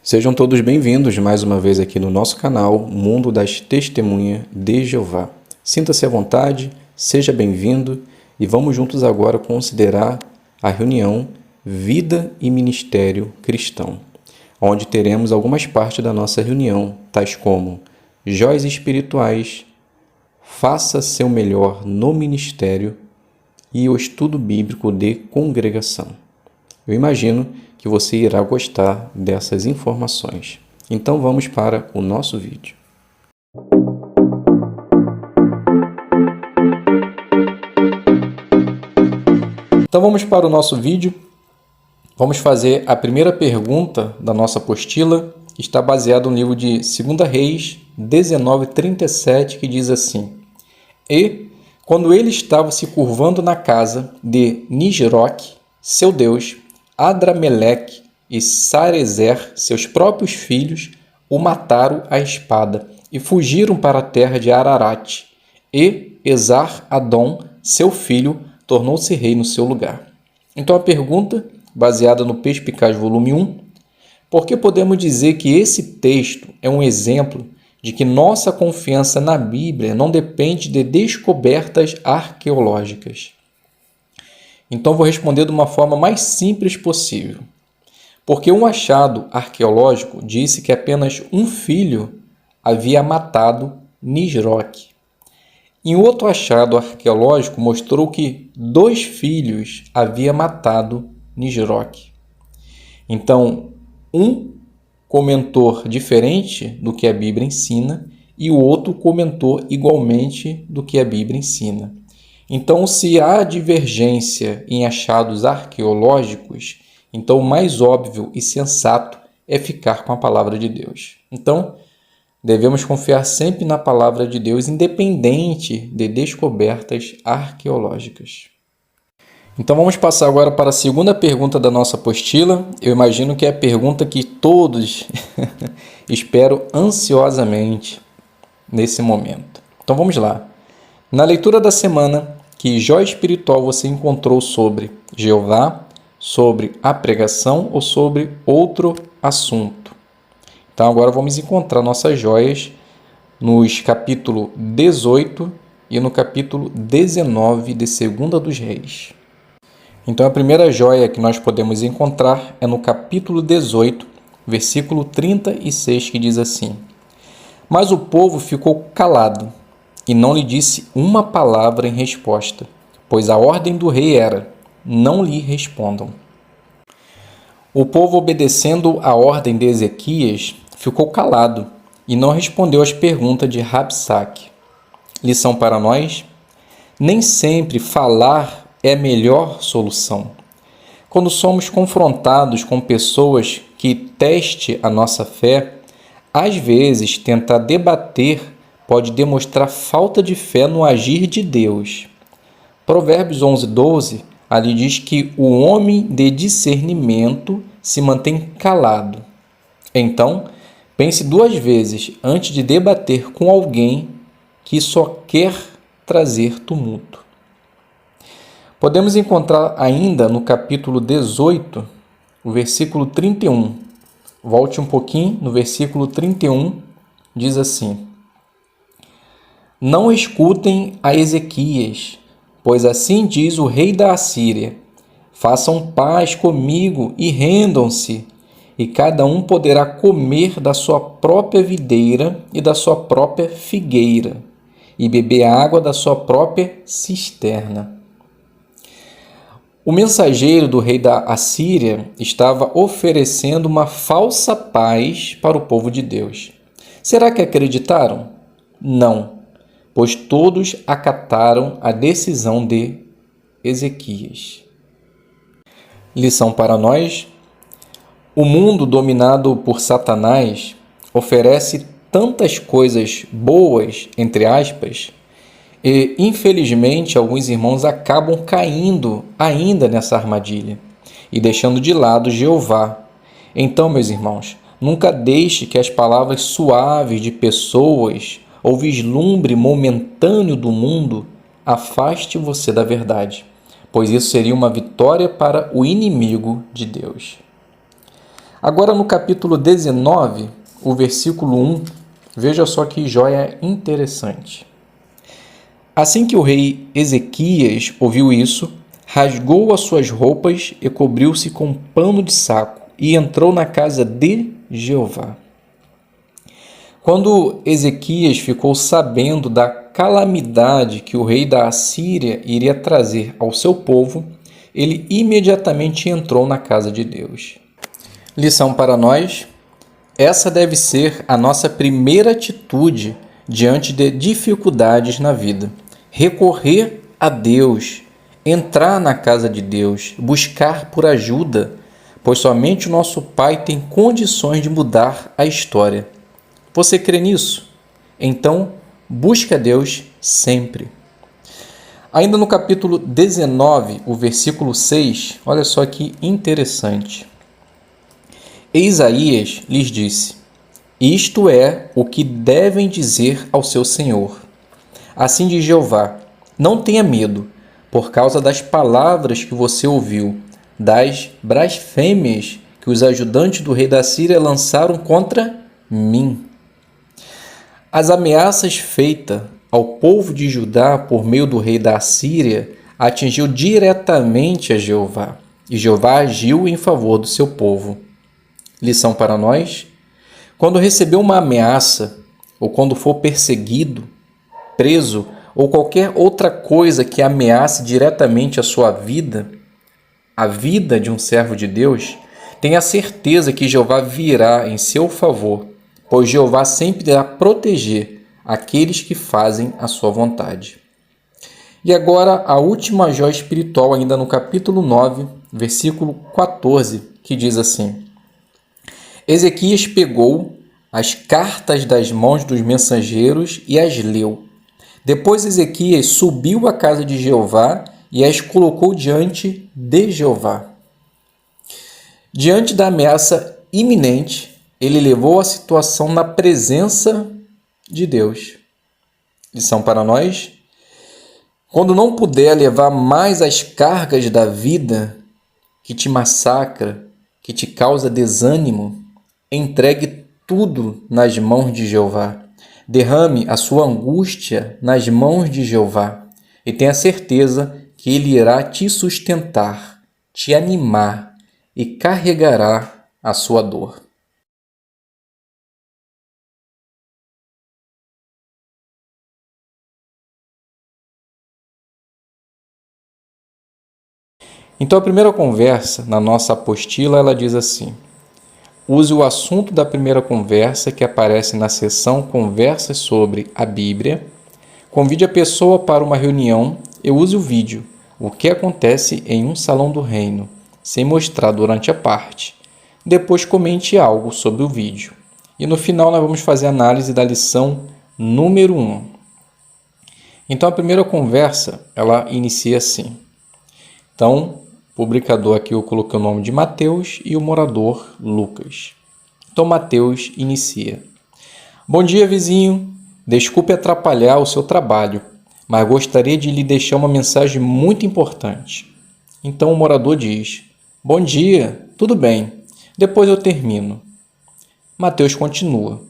Sejam todos bem-vindos mais uma vez aqui no nosso canal Mundo das Testemunhas de Jeová. Sinta-se à vontade, seja bem-vindo e vamos juntos agora considerar a reunião Vida e Ministério Cristão, onde teremos algumas partes da nossa reunião, tais como joias espirituais, faça seu melhor no ministério e o estudo bíblico de congregação. Eu imagino que você irá gostar dessas informações. Então vamos para o nosso vídeo. Então vamos para o nosso vídeo. Vamos fazer a primeira pergunta da nossa apostila, que está baseada no livro de 2 Reis 19:37, que diz assim: E, quando ele estava se curvando na casa de Nisroque, seu deus, Adrameleque e Sarezer, seus próprios filhos, o mataram à espada e fugiram para a terra de Ararat. E Esar-Adom, seu filho, tornou-se rei no seu lugar. Então a pergunta, baseada no Perspicaz volume 1, por que podemos dizer que esse texto é um exemplo de que nossa confiança na Bíblia não depende de descobertas arqueológicas? Então vou responder de uma forma mais simples possível. Porque um achado arqueológico disse que apenas um filho havia matado Nisroque. E outro achado arqueológico mostrou que 2 filhos havia matado Nisroque. Então, um comentou diferente do que a Bíblia ensina e o outro comentou igualmente do que a Bíblia ensina. Então, se há divergência em achados arqueológicos, então o mais óbvio e sensato é ficar com a palavra de Deus. Então, devemos confiar sempre na palavra de Deus, independente de descobertas arqueológicas. Então, vamos passar agora para a segunda pergunta da nossa apostila. Eu imagino que é a pergunta que todos esperam ansiosamente nesse momento. Então, vamos lá. Na leitura da semana, que joia espiritual você encontrou sobre Jeová, sobre a pregação ou sobre outro assunto? Então agora vamos encontrar nossas joias nos capítulo 18 e no capítulo 19 de 2 dos Reis. Então a primeira joia que nós podemos encontrar é no capítulo 18, versículo 36, que diz assim: Mas o povo ficou calado e não lhe disse uma palavra em resposta, pois a ordem do rei era: não lhe respondam. O povo, obedecendo a ordem de Ezequias, ficou calado e não respondeu às perguntas de Rabsaque. Lição para nós: nem sempre falar é a melhor solução. Quando somos confrontados com pessoas que testem a nossa fé, às vezes tentar debater pode demonstrar falta de fé no agir de Deus. Provérbios 11:12, ali diz que o homem de discernimento se mantém calado. Então, pense 2 vezes antes de debater com alguém que só quer trazer tumulto. Podemos encontrar ainda no capítulo 18, o versículo 31. Volte um pouquinho, no versículo 31, diz assim: Não escutem a Ezequias, pois assim diz o rei da Assíria: façam paz comigo e rendam-se, e cada um poderá comer da sua própria videira e da sua própria figueira, e beber água da sua própria cisterna. O mensageiro do rei da Assíria estava oferecendo uma falsa paz para o povo de Deus. Será que acreditaram? Não, pois todos acataram a decisão de Ezequias. Lição para nós: o mundo dominado por Satanás oferece tantas coisas boas, entre aspas, e infelizmente alguns irmãos acabam caindo ainda nessa armadilha e deixando de lado Jeová. Então, meus irmãos, nunca deixe que as palavras suaves de pessoas ou vislumbre momentâneo do mundo afaste você da verdade, pois isso seria uma vitória para o inimigo de Deus. Agora no capítulo 19, o versículo 1, veja só que joia interessante. Assim que o rei Ezequias ouviu isso, rasgou as suas roupas e cobriu-se com um pano de saco e entrou na casa de Jeová. Quando Ezequias ficou sabendo da calamidade que o rei da Assíria iria trazer ao seu povo, ele imediatamente entrou na casa de Deus. Lição para nós: essa deve ser a nossa primeira atitude diante de dificuldades na vida. Recorrer a Deus, entrar na casa de Deus, buscar por ajuda, pois somente o nosso Pai tem condições de mudar a história. Você crê nisso? Então, busque a Deus sempre. Ainda no capítulo 19, o versículo 6, olha só que interessante. E Isaías lhes disse: Isto é o que devem dizer ao seu Senhor. Assim diz Jeová: Não tenha medo, por causa das palavras que você ouviu, das blasfêmias que os ajudantes do rei da Síria lançaram contra mim. As ameaças feitas ao povo de Judá por meio do rei da Síria atingiu diretamente a Jeová, e Jeová agiu em favor do seu povo. Lição para nós: quando receber uma ameaça, ou quando for perseguido, preso, ou qualquer outra coisa que ameace diretamente a sua vida, a vida de um servo de Deus, tenha certeza que Jeová virá em seu favor, pois Jeová sempre irá proteger aqueles que fazem a sua vontade. E agora a última joia espiritual, ainda no capítulo 9, versículo 14, que diz assim: Ezequias pegou as cartas das mãos dos mensageiros e as leu. Depois Ezequias subiu à casa de Jeová e as colocou diante de Jeová. Diante da ameaça iminente, ele levou a situação na presença de Deus. Lição para nós: quando não puder levar mais as cargas da vida que te massacra, que te causa desânimo, entregue tudo nas mãos de Jeová. Derrame a sua angústia nas mãos de Jeová e tenha certeza que Ele irá te sustentar, te animar e carregará a sua dor. Então a primeira conversa na nossa apostila, ela diz assim: use o assunto da primeira conversa que aparece na seção Conversas sobre a Bíblia, convide a pessoa para uma reunião e use o vídeo, o que acontece em um salão do reino, sem mostrar durante a parte. Depois comente algo sobre o vídeo. E no final nós vamos fazer a análise da lição número 1. Então a primeira conversa, ela inicia assim. Então, o publicador aqui eu coloquei o nome de Mateus e o morador Lucas. Então Mateus inicia: Bom dia, vizinho. Desculpe atrapalhar o seu trabalho, mas gostaria de lhe deixar uma mensagem muito importante. Então o morador diz: Bom dia, tudo bem, depois eu termino. Mateus continua: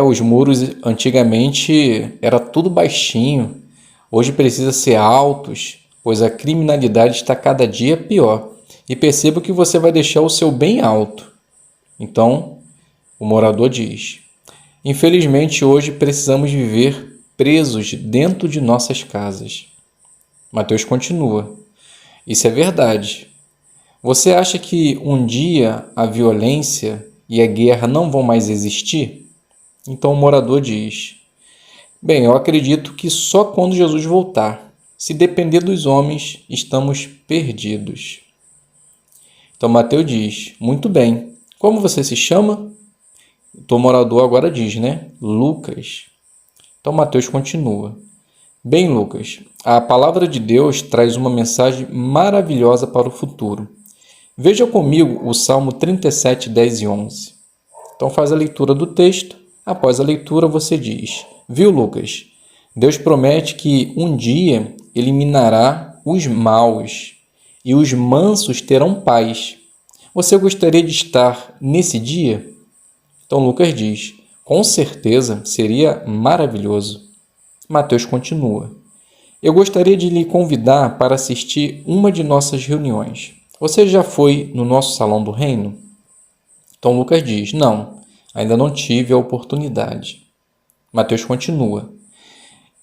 os muros antigamente era tudo baixinho, hoje precisa ser altos, pois a criminalidade está cada dia pior, e percebo que você vai deixar o seu bem alto. Então o morador diz: Infelizmente, hoje precisamos viver presos dentro de nossas casas. Mateus continua: Isso é verdade. Você acha que um dia a violência e a guerra não vão mais existir? Então o morador diz: Bem, eu acredito que só quando Jesus voltar. Se depender dos homens, estamos perdidos. Então Mateus diz: Muito bem. Como você se chama? O morador agora diz, Lucas. Então Mateus continua: Bem, Lucas, a palavra de Deus traz uma mensagem maravilhosa para o futuro. Veja comigo o Salmo 37, 10 e 11. Então faz a leitura do texto. Após a leitura você diz: Viu, Lucas? Deus promete que um dia eliminará os maus e os mansos terão paz. Você gostaria de estar nesse dia? Então Lucas diz: com certeza seria maravilhoso. Mateus continua: eu gostaria de lhe convidar para assistir uma de nossas reuniões. Você já foi no nosso Salão do Reino? Então Lucas diz: não, ainda não tive a oportunidade. Mateus continua: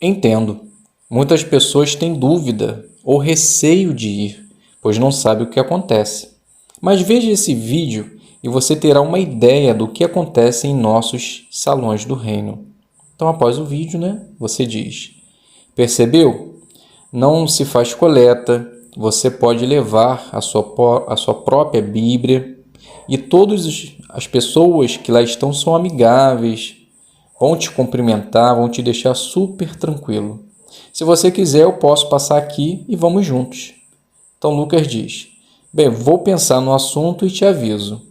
entendo. Muitas pessoas têm dúvida ou receio de ir, pois não sabem o que acontece. Mas veja esse vídeo e você terá uma ideia do que acontece em nossos salões do reino. Então, após o vídeo, você diz: percebeu? Não se faz coleta, você pode levar a sua própria Bíblia e todas as pessoas que lá estão são amigáveis, vão te cumprimentar, vão te deixar super tranquilo. Se você quiser, eu posso passar aqui e vamos juntos. Então Lucas diz: bem, vou pensar no assunto e te aviso.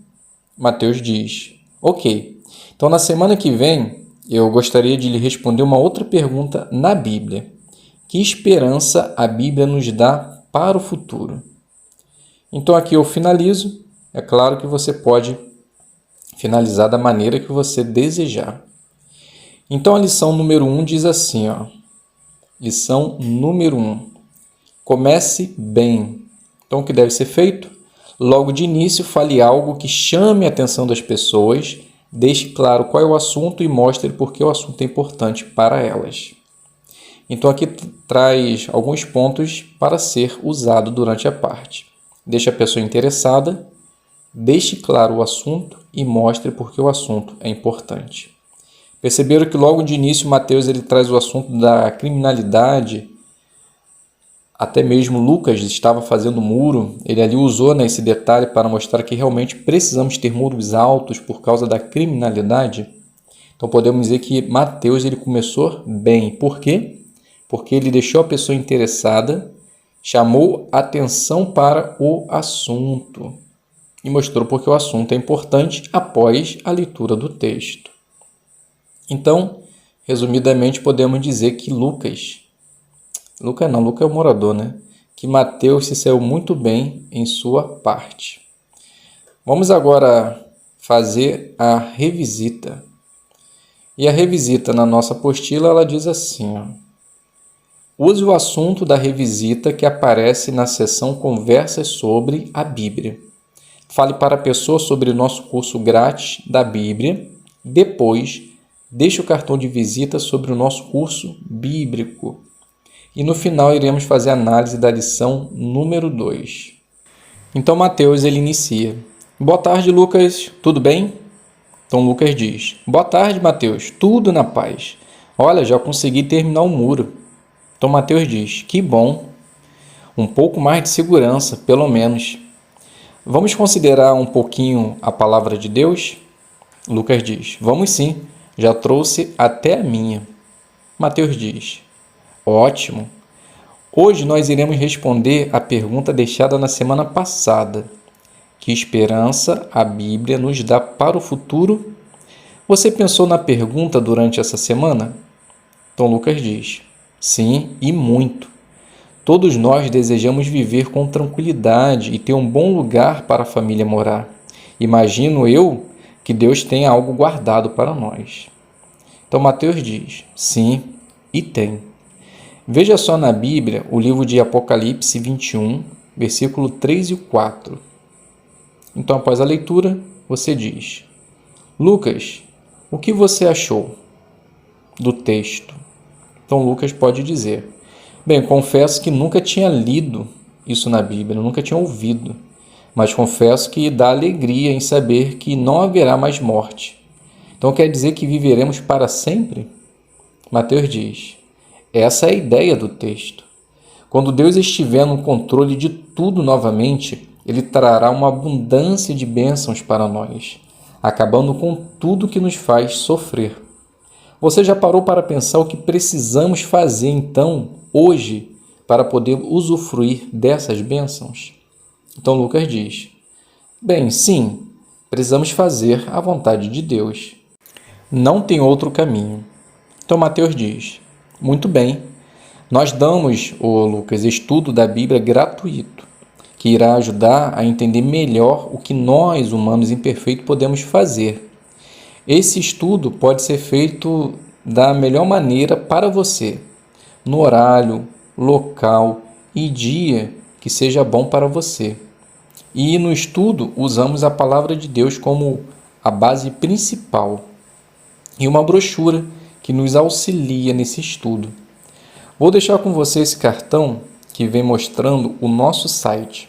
Mateus diz: ok. Então na semana que vem, eu gostaria de lhe responder uma outra pergunta na Bíblia. Que esperança a Bíblia nos dá para o futuro? Então aqui eu finalizo. É claro que você pode finalizar da maneira que você desejar. Então a lição número 1 diz assim, lição número 1. Comece bem. Então o que deve ser feito? Logo de início, fale algo que chame a atenção das pessoas, deixe claro qual é o assunto e mostre por que o assunto é importante para elas. Então aqui traz alguns pontos para ser usado durante a parte. Deixe a pessoa interessada, deixe claro o assunto e mostre por que o assunto é importante. Perceberam que logo de início Mateus ele traz o assunto da criminalidade. Até mesmo Lucas estava fazendo muro, ele ali usou esse detalhe para mostrar que realmente precisamos ter muros altos por causa da criminalidade. Então podemos dizer que Mateus ele começou bem. Por quê? Porque ele deixou a pessoa interessada, chamou atenção para o assunto e mostrou porque o assunto é importante após a leitura do texto. Então, resumidamente, podemos dizer que Lucas é o morador, que Mateus se saiu muito bem em sua parte. Vamos agora fazer a revisita. E a revisita na nossa apostila, ela diz assim, use o assunto da revisita que aparece na seção Conversas sobre a Bíblia. Fale para a pessoa sobre o nosso curso grátis da Bíblia. Depois, deixe o cartão de visita sobre o nosso curso bíblico. E no final, iremos fazer a análise da lição número 2. Então, Mateus ele inicia. Boa tarde, Lucas. Tudo bem? Então, Lucas diz. Boa tarde, Mateus. Tudo na paz. Olha, já consegui terminar o muro. Então Mateus diz, que bom, um pouco mais de segurança, pelo menos. Vamos considerar um pouquinho a palavra de Deus? Lucas diz, vamos sim, já trouxe até a minha. Mateus diz, ótimo. Hoje nós iremos responder a pergunta deixada na semana passada. Que esperança a Bíblia nos dá para o futuro? Você pensou na pergunta durante essa semana? Então Lucas diz, sim, e muito. Todos nós desejamos viver com tranquilidade e ter um bom lugar para a família morar. Imagino eu que Deus tenha algo guardado para nós. Então Mateus diz, sim, e tem. Veja só na Bíblia o livro de Apocalipse 21, versículo 3 e 4. Então após a leitura, você diz, Lucas, o que você achou do texto? Então Lucas pode dizer, bem, confesso que nunca tinha lido isso na Bíblia, nunca tinha ouvido, mas confesso que dá alegria em saber que não haverá mais morte. Então quer dizer que viveremos para sempre? Mateus diz, essa é a ideia do texto. Quando Deus estiver no controle de tudo novamente, Ele trará uma abundância de bênçãos para nós, acabando com tudo que nos faz sofrer. Você já parou para pensar o que precisamos fazer, então, hoje, para poder usufruir dessas bênçãos? Então, Lucas diz, bem, sim, precisamos fazer a vontade de Deus. Não tem outro caminho. Então, Mateus diz, muito bem, nós damos, Lucas, estudo da Bíblia gratuito. que irá ajudar a entender melhor o que nós, humanos imperfeitos, podemos fazer. Esse estudo pode ser feito da melhor maneira para você, no horário, local e dia que seja bom para você. E no estudo usamos a palavra de Deus como a base principal e uma brochura que nos auxilia nesse estudo. Vou deixar com você esse cartão que vem mostrando o nosso site.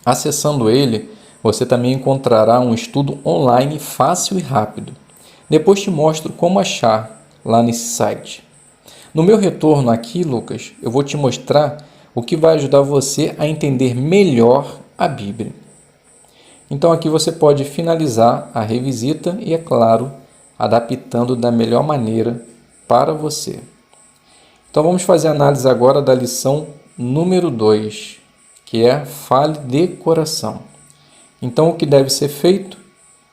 Acessando ele, você também encontrará um estudo online fácil e rápido. Depois te mostro como achar lá nesse site. No meu retorno aqui, Lucas, eu vou te mostrar o que vai ajudar você a entender melhor a Bíblia. Então aqui você pode finalizar a revisita e, é claro, adaptando da melhor maneira para você. Então vamos fazer a análise agora da lição número 2, que é fale de coração. Então o que deve ser feito?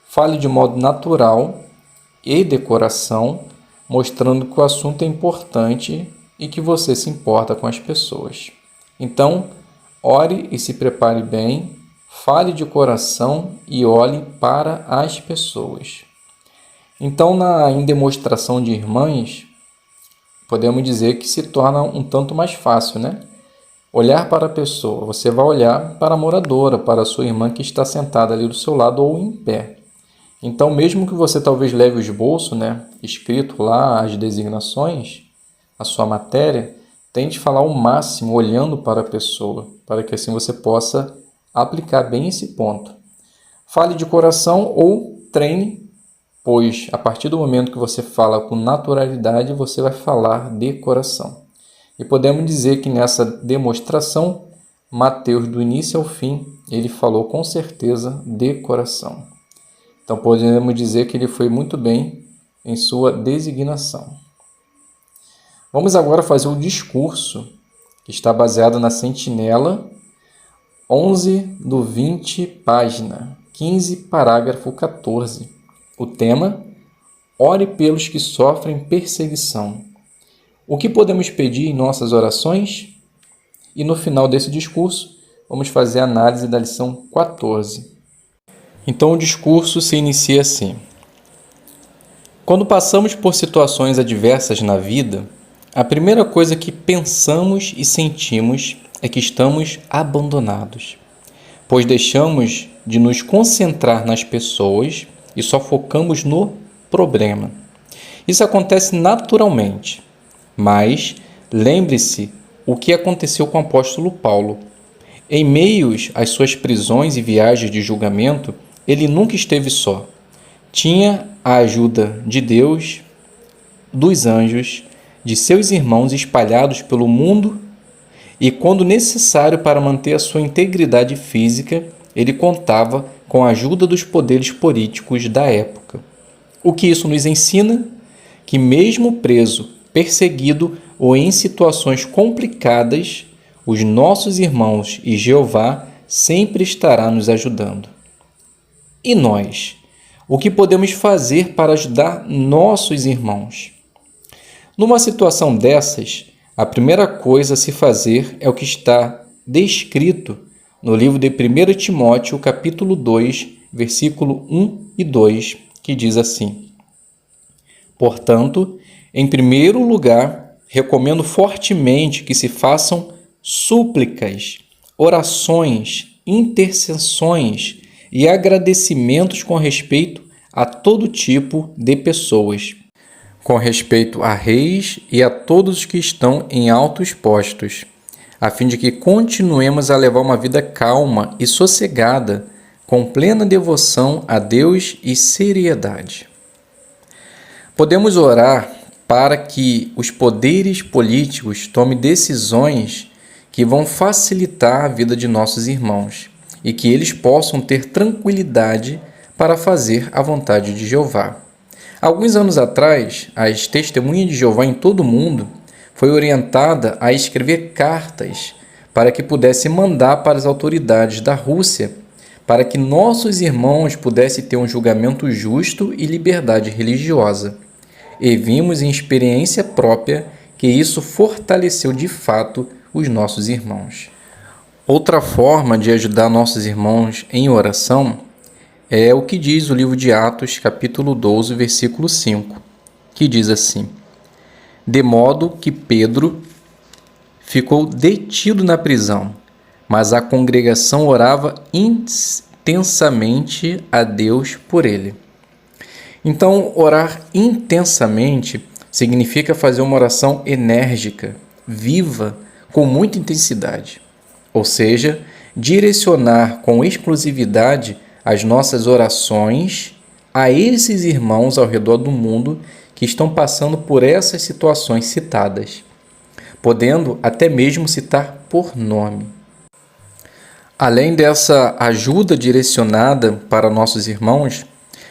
Fale de modo natural e de coração, mostrando que o assunto é importante e que você se importa com as pessoas. Então, ore e se prepare bem, fale de coração e olhe para as pessoas. Então, em demonstração de irmãs, podemos dizer que se torna um tanto mais fácil, né? Olhar para a pessoa, você vai olhar para a moradora, para a sua irmã que está sentada ali do seu lado ou em pé. Então, mesmo que você talvez leve o esboço, né, escrito lá as designações, a sua matéria, tente falar o máximo olhando para a pessoa, para que assim você possa aplicar bem esse ponto. Fale de coração ou treine, pois a partir do momento que você fala com naturalidade, você vai falar de coração. E podemos dizer que nessa demonstração, Mateus, do início ao fim, ele falou com certeza de coração. Então podemos dizer que ele foi muito bem em sua designação. Vamos agora fazer o discurso, que está baseado na Sentinela, 11/20, página 15, parágrafo 14. O tema: ore pelos que sofrem perseguição. O que podemos pedir em nossas orações? E no final desse discurso, vamos fazer a análise da lição 14. Então o discurso se inicia assim: quando passamos por situações adversas na vida, a primeira coisa que pensamos e sentimos é que estamos abandonados, pois deixamos de nos concentrar nas pessoas e só focamos no problema. Isso acontece naturalmente, mas lembre-se o que aconteceu com o apóstolo Paulo. Em meio às suas prisões e viagens de julgamento, ele nunca esteve só. Tinha a ajuda de Deus, dos anjos, de seus irmãos espalhados pelo mundo e, quando necessário para manter a sua integridade física, ele contava com a ajuda dos poderes políticos da época. O que isso nos ensina? Que mesmo preso, perseguido ou em situações complicadas, os nossos irmãos e Jeová sempre estará nos ajudando. E nós? O que podemos fazer para ajudar nossos irmãos? Numa situação dessas, a primeira coisa a se fazer é o que está descrito no livro de 1 Timóteo, capítulo 2, versículo 1 e 2, que diz assim: portanto, em primeiro lugar, recomendo fortemente que se façam súplicas, orações, intercessões e agradecimentos com respeito a todo tipo de pessoas, com respeito a reis e a todos os que estão em altos postos, a fim de que continuemos a levar uma vida calma e sossegada, com plena devoção a Deus e seriedade. Podemos orar para que os poderes políticos tomem decisões que vão facilitar a vida de nossos irmãos e que eles possam ter tranquilidade para fazer a vontade de Jeová. Alguns anos atrás, as testemunhas de Jeová em todo o mundo foi orientada a escrever cartas para que pudesse mandar para as autoridades da Rússia para que nossos irmãos pudessem ter um julgamento justo e liberdade religiosa. E vimos em experiência própria que isso fortaleceu de fato os nossos irmãos. Outra forma de ajudar nossos irmãos em oração é o que diz o livro de Atos, capítulo 12, versículo 5, que diz assim: de modo que Pedro ficou detido na prisão, mas a congregação orava intensamente a Deus por ele. Então, orar intensamente significa fazer uma oração enérgica, viva, com muita intensidade. Ou seja, direcionar com exclusividade as nossas orações a esses irmãos ao redor do mundo que estão passando por essas situações citadas, podendo até mesmo citar por nome. Além dessa ajuda direcionada para nossos irmãos,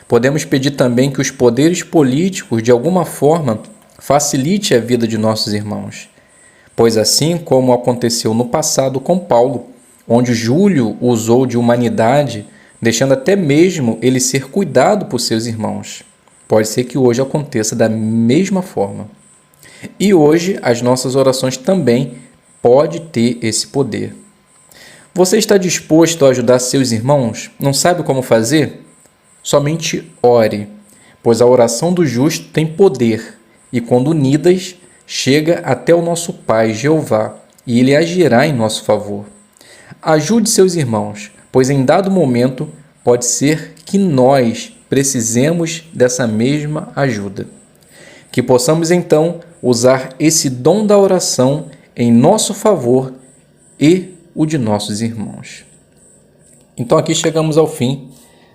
podemos pedir também que os poderes políticos, de alguma forma, facilite a vida de nossos irmãos. Pois assim como aconteceu no passado com Paulo, onde Júlio usou de humanidade, deixando até mesmo ele ser cuidado por seus irmãos. Pode ser que hoje aconteça da mesma forma. E hoje as nossas orações também podem ter esse poder. Você está disposto a ajudar seus irmãos? Não sabe como fazer? Somente ore, pois a oração do justo tem poder, e quando unidas, chega até o nosso Pai, Jeová, e Ele agirá em nosso favor. Ajude seus irmãos, pois em dado momento pode ser que nós precisemos dessa mesma ajuda. Que possamos então usar esse dom da oração em nosso favor e o de nossos irmãos. Então aqui chegamos ao fim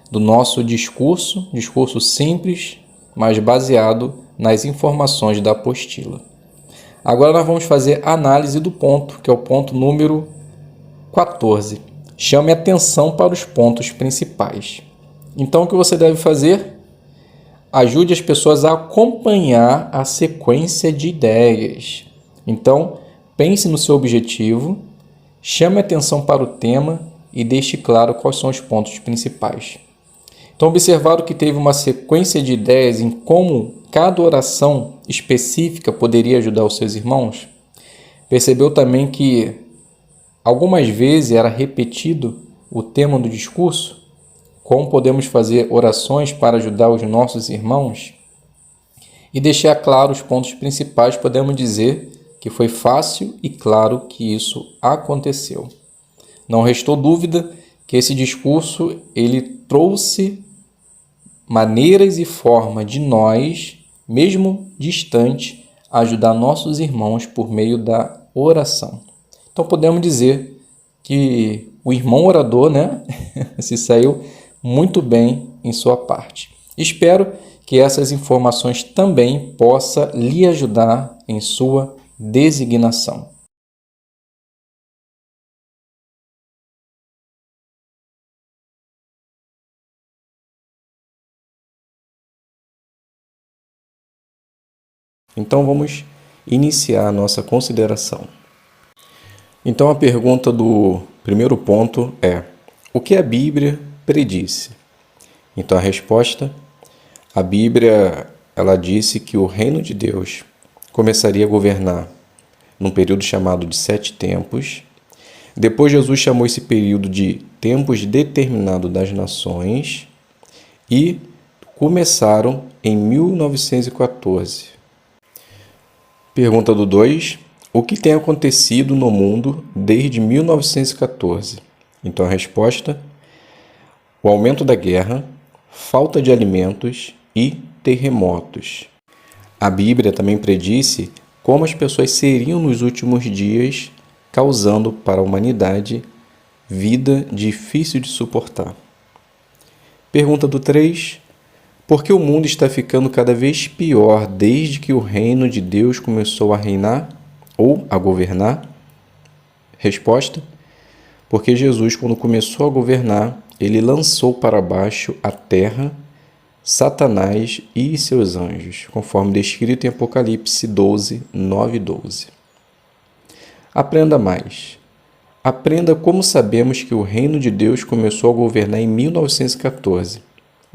do nosso discurso simples, mas baseado nas informações da apostila. Agora nós vamos fazer a análise do ponto, que é o ponto número 14. Chame atenção para os pontos principais. Então o que você deve fazer? Ajude as pessoas a acompanhar a sequência de ideias. Então, pense no seu objetivo, chame atenção para o tema e deixe claro quais são os pontos principais. Então, observaram que teve uma sequência de ideias em como cada oração específica poderia ajudar os seus irmãos? Percebeu também que algumas vezes era repetido o tema do discurso? Como podemos fazer orações para ajudar os nossos irmãos? E deixar claro os pontos principais, podemos dizer que foi fácil e claro que isso aconteceu. Não restou dúvida que esse discurso ele trouxe maneiras e forma de nós, mesmo distante, ajudar nossos irmãos por meio da oração. Então podemos dizer que o irmão orador, se saiu muito bem em sua parte. Espero que essas informações também possam lhe ajudar em sua designação. Então vamos iniciar a nossa consideração. Então a pergunta do primeiro ponto é: o que a Bíblia predisse? Então a resposta: a Bíblia ela disse que o reino de Deus começaria a governar num período chamado de 7 tempos. Depois Jesus chamou esse período de tempos determinados das nações e começaram em 1914. Pergunta do 2. O que tem acontecido no mundo desde 1914? Então a resposta: o aumento da guerra, falta de alimentos e terremotos. A Bíblia também predisse como as pessoas seriam nos últimos dias, causando para a humanidade vida difícil de suportar. Pergunta do 3. Por que o mundo está ficando cada vez pior desde que o reino de Deus começou a reinar ou a governar? Resposta: porque Jesus, quando começou a governar, ele lançou para baixo a terra, Satanás e seus anjos, conforme descrito em Apocalipse 12, 9 e 12. Aprenda mais. Aprenda como sabemos que o reino de Deus começou a governar em 1914.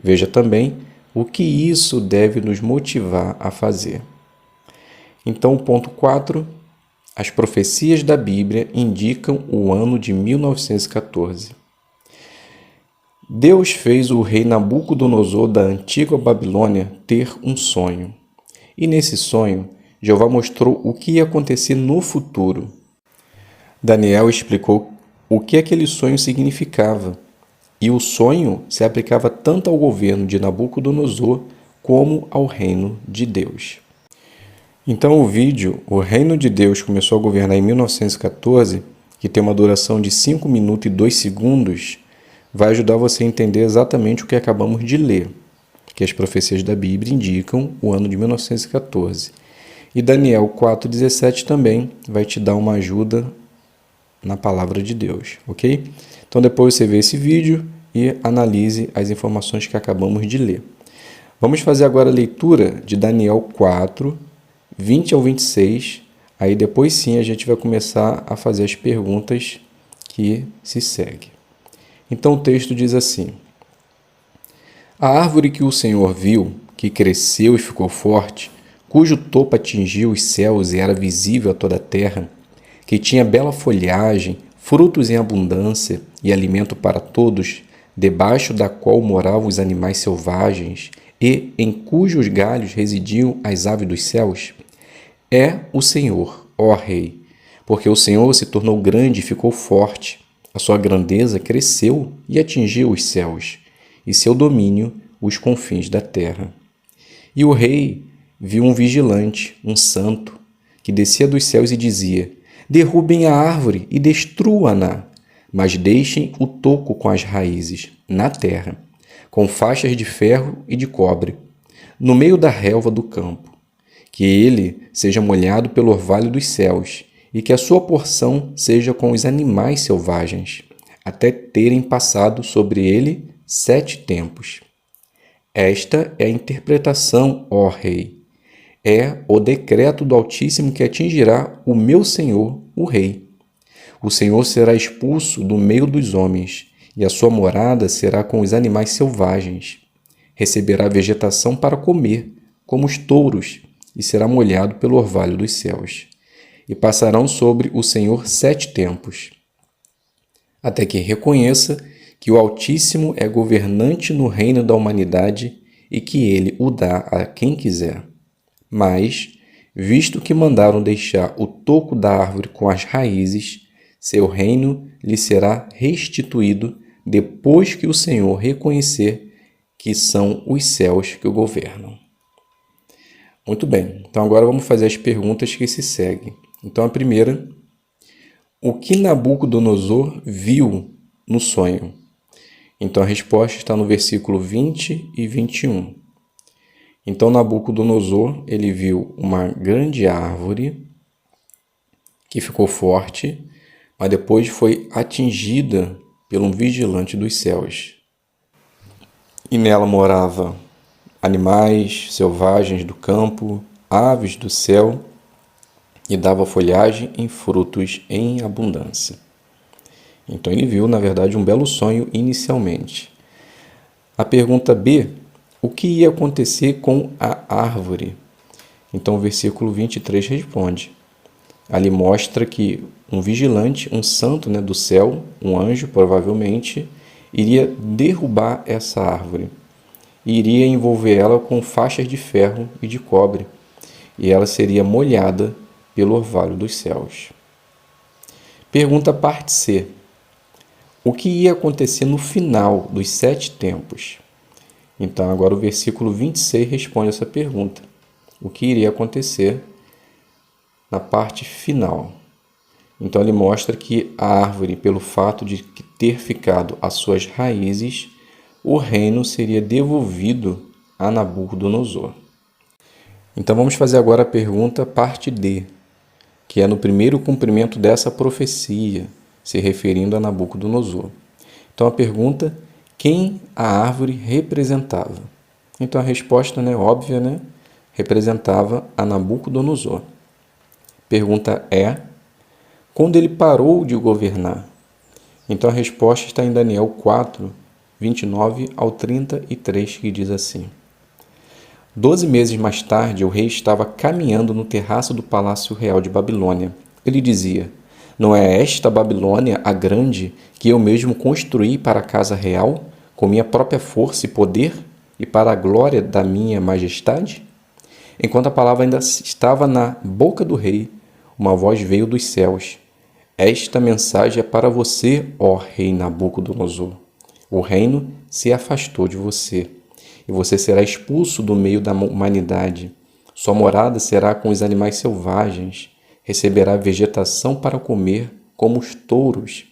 Veja também o que isso deve nos motivar a fazer. Então, o ponto 4, As profecias da Bíblia indicam o ano de 1914. Deus fez o rei Nabucodonosor da antiga Babilônia ter um sonho. E nesse sonho, Jeová mostrou o que ia acontecer no futuro. Daniel explicou o que aquele sonho significava. E o sonho se aplicava tanto ao governo de Nabucodonosor como ao reino de Deus. Então o vídeo O Reino de Deus começou a governar em 1914, que tem uma duração de 5 minutos e 2 segundos, vai ajudar você a entender exatamente o que acabamos de ler, que as profecias da Bíblia indicam o ano de 1914. E Daniel 4,17 também vai te dar uma ajuda na palavra de Deus, ok? Então depois você vê esse vídeo e analise as informações que acabamos de ler. Vamos fazer agora a leitura de Daniel 4, 20 ao 26, aí depois sim a gente vai começar a fazer as perguntas que se seguem. Então o texto diz assim: A árvore que o Senhor viu, que cresceu e ficou forte, cujo topo atingiu os céus e era visível a toda a terra, que tinha bela folhagem, frutos em abundância e alimento para todos, debaixo da qual moravam os animais selvagens e em cujos galhos residiam as aves dos céus, é o Senhor, ó Rei, porque o Senhor se tornou grande e ficou forte. A sua grandeza cresceu e atingiu os céus, e seu domínio os confins da terra. E o rei viu um vigilante, um santo, que descia dos céus e dizia: Derrubem a árvore e destruam-na, mas deixem o toco com as raízes, na terra, com faixas de ferro e de cobre, no meio da relva do campo. Que ele seja molhado pelo orvalho dos céus, e que a sua porção seja com os animais selvagens, até terem passado sobre ele 7 tempos. Esta é a interpretação, ó Rei. É o decreto do Altíssimo que atingirá o meu Senhor, o Rei. O Senhor será expulso do meio dos homens, e a sua morada será com os animais selvagens. Receberá vegetação para comer, como os touros, e será molhado pelo orvalho dos céus. E passarão sobre o Senhor 7 tempos, até que reconheça que o Altíssimo é governante no reino da humanidade e que ele o dá a quem quiser. Mas, visto que mandaram deixar o toco da árvore com as raízes, seu reino lhe será restituído depois que o Senhor reconhecer que são os céus que o governam. Muito bem, então agora vamos fazer as perguntas que se seguem. Então a primeira: o que Nabucodonosor viu no sonho? Então a resposta está no versículo 20 e 21. Então Nabucodonosor, ele viu uma grande árvore que ficou forte, mas depois foi atingida por um vigilante dos céus. E nela morava animais selvagens do campo, aves do céu, e dava folhagem e frutos em abundância. Então ele viu, na verdade, um belo sonho inicialmente. A pergunta B: o que ia acontecer com a árvore? Então o versículo 23 responde. Ali mostra que um vigilante, um santo, do céu, um anjo provavelmente, iria derrubar essa árvore e iria envolver ela com faixas de ferro e de cobre, e ela seria molhada pelo orvalho dos céus. Pergunta parte C: o que ia acontecer no final dos 7 tempos? Então agora o versículo 26 responde essa pergunta. O que iria acontecer na parte final? Então ele mostra que a árvore, pelo fato de ter ficado às suas raízes, o reino seria devolvido a Nabucodonosor. Então vamos fazer agora a pergunta parte D, que é no primeiro cumprimento dessa profecia, se referindo a Nabucodonosor. Então a pergunta: quem a árvore representava? Então a resposta, óbvia, representava a Nabucodonosor. Pergunta E: quando ele parou de governar? Então a resposta está em Daniel 4, 29 ao 33, que diz assim: 12 meses mais tarde, o rei estava caminhando no terraço do Palácio Real de Babilônia, ele dizia: não é esta Babilônia a grande que eu mesmo construí para a casa real, com minha própria força e poder, e para a glória da minha majestade? Enquanto a palavra ainda estava na boca do rei, uma voz veio dos céus: esta mensagem é para você, ó rei Nabucodonosor. O reino se afastou de você, e você será expulso do meio da humanidade. Sua morada será com os animais selvagens, receberá vegetação para comer, como os touros,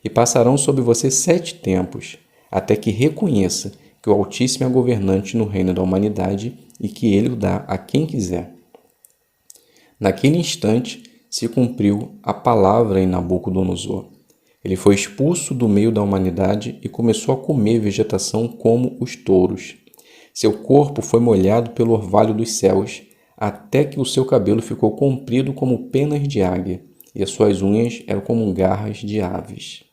e passarão sobre você 7 tempos, até que reconheça que o Altíssimo é governante no reino da humanidade e que ele o dá a quem quiser. Naquele instante se cumpriu a palavra em Nabucodonosor. Ele foi expulso do meio da humanidade e começou a comer vegetação como os touros. Seu corpo foi molhado pelo orvalho dos céus, até que o seu cabelo ficou comprido como penas de águia, e as suas unhas eram como garras de aves.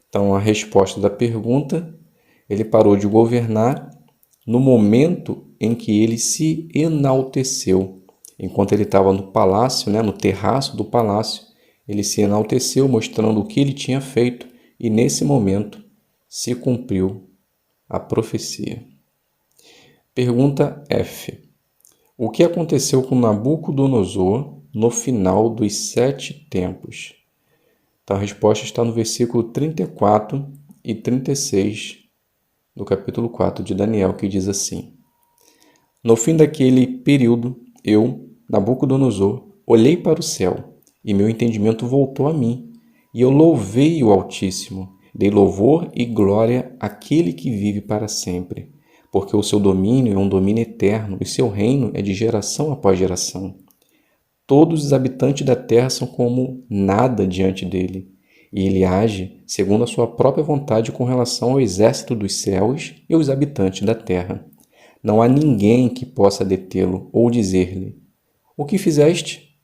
Então, a resposta da pergunta: ele parou de governar no momento em que ele se enalteceu. Enquanto ele estava no palácio, no terraço do palácio, ele se enalteceu, mostrando o que ele tinha feito, e nesse momento se cumpriu a profecia. Pergunta F. O que aconteceu com Nabucodonosor no final dos 7 tempos? Então, a resposta está no versículo 34 e 36 do capítulo 4 de Daniel, que diz assim: no fim daquele período, eu, Nabucodonosor, olhei para o céu, e meu entendimento voltou a mim, e eu louvei o Altíssimo, dei louvor e glória àquele que vive para sempre, porque o seu domínio é um domínio eterno, e seu reino é de geração após geração. Todos os habitantes da terra são como nada diante dele, e ele age segundo a sua própria vontade com relação ao exército dos céus e aos habitantes da terra. Não há ninguém que possa detê-lo ou dizer-lhe: o que fizeste?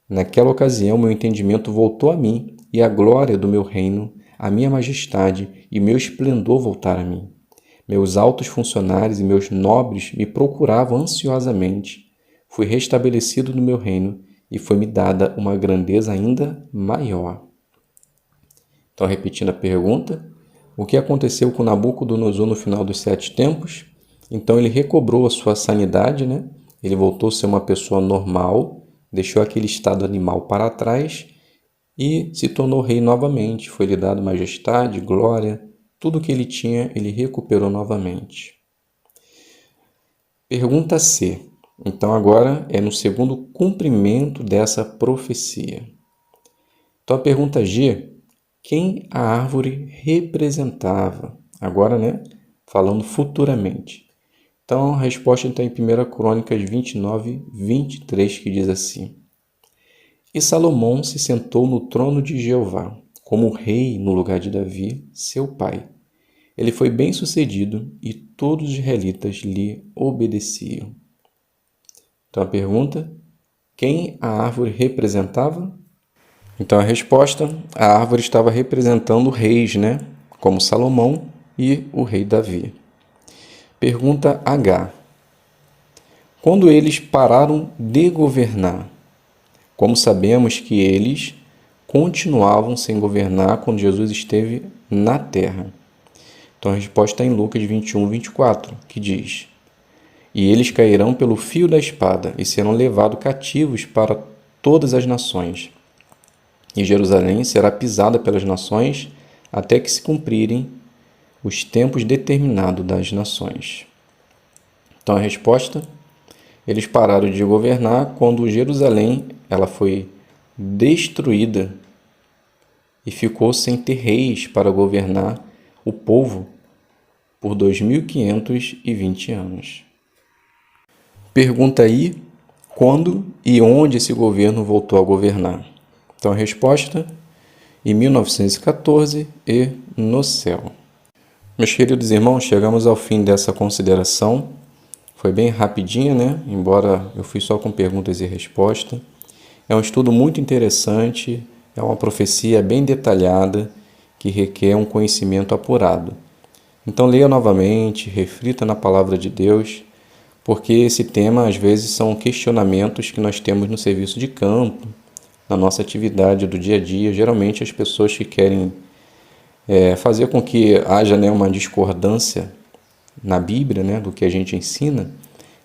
Naquela ocasião, meu entendimento voltou a mim, e a glória do meu reino, a minha majestade e meu esplendor voltaram a mim. Meus altos funcionários e meus nobres me procuravam ansiosamente. Fui restabelecido no meu reino, e foi-me dada uma grandeza ainda maior. Então, repetindo a pergunta: o que aconteceu com Nabucodonosor no final dos 7 tempos? Então, ele recobrou a sua sanidade, Ele voltou a ser uma pessoa normal, deixou aquele estado animal para trás e se tornou rei novamente. Foi-lhe dado majestade, glória, tudo que ele tinha, ele recuperou novamente. Pergunta C. Então, agora é no segundo cumprimento dessa profecia. Então, a pergunta G: quem a árvore representava? Agora, falando futuramente. Então, a resposta está em 1 Crônicas 29, 23, que diz assim: e Salomão se sentou no trono de Jeová, como rei no lugar de Davi, seu pai. Ele foi bem-sucedido e todos os israelitas lhe obedeciam. Então, a pergunta: quem a árvore representava? Então, a resposta: a árvore estava representando reis, como Salomão e o rei Davi. Pergunta H. Quando eles pararam de governar, como sabemos que eles continuavam sem governar quando Jesus esteve na terra? Então, a resposta está em Lucas 21, 24, que diz: e eles cairão pelo fio da espada e serão levados cativos para todas as nações. E Jerusalém será pisada pelas nações até que se cumprirem os tempos determinados das nações. Então, a resposta: eles pararam de governar quando Jerusalém ela foi destruída e ficou sem ter reis para governar o povo por 2.520 anos. Pergunta aí: quando e onde esse governo voltou a governar? Então, a resposta: em 1914 e no céu. Meus queridos irmãos, chegamos ao fim dessa consideração. Foi bem rapidinha, Embora eu fui só com perguntas e respostas. É um estudo muito interessante, é uma profecia bem detalhada que requer um conhecimento apurado. Então, leia novamente, reflita na palavra de Deus, porque esse tema, às vezes, são questionamentos que nós temos no serviço de campo, na nossa atividade do dia a dia. Geralmente as pessoas que querem fazer com que haja, né, uma discordância na Bíblia, né, do que a gente ensina,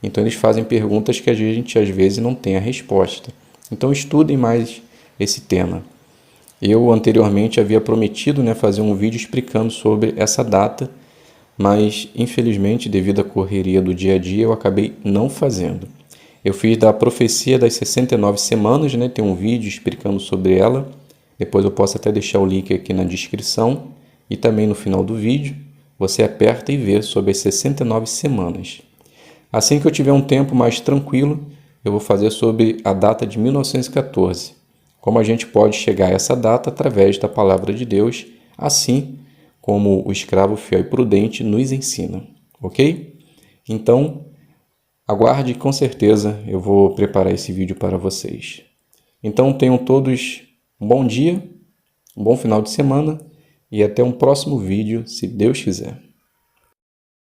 então eles fazem perguntas que a gente às vezes não tem a resposta. Então estudem mais esse tema. Eu anteriormente havia prometido, né, fazer um vídeo explicando sobre essa data, mas infelizmente devido à correria do dia a dia eu acabei não fazendo. Eu fiz da profecia das 69 semanas, né, tem um vídeo explicando sobre ela, depois eu posso até deixar o link aqui na descrição e também no final do vídeo você aperta e vê sobre as 69 semanas. Assim que eu tiver um tempo mais tranquilo, eu vou fazer sobre a data de 1914. Como a gente pode chegar a essa data através da palavra de Deus, assim como o escravo fiel e prudente nos ensina, ok? Então, aguarde, com certeza eu vou preparar esse vídeo para vocês. Então, tenham todos um bom dia, um bom final de semana e até um próximo vídeo, se Deus quiser.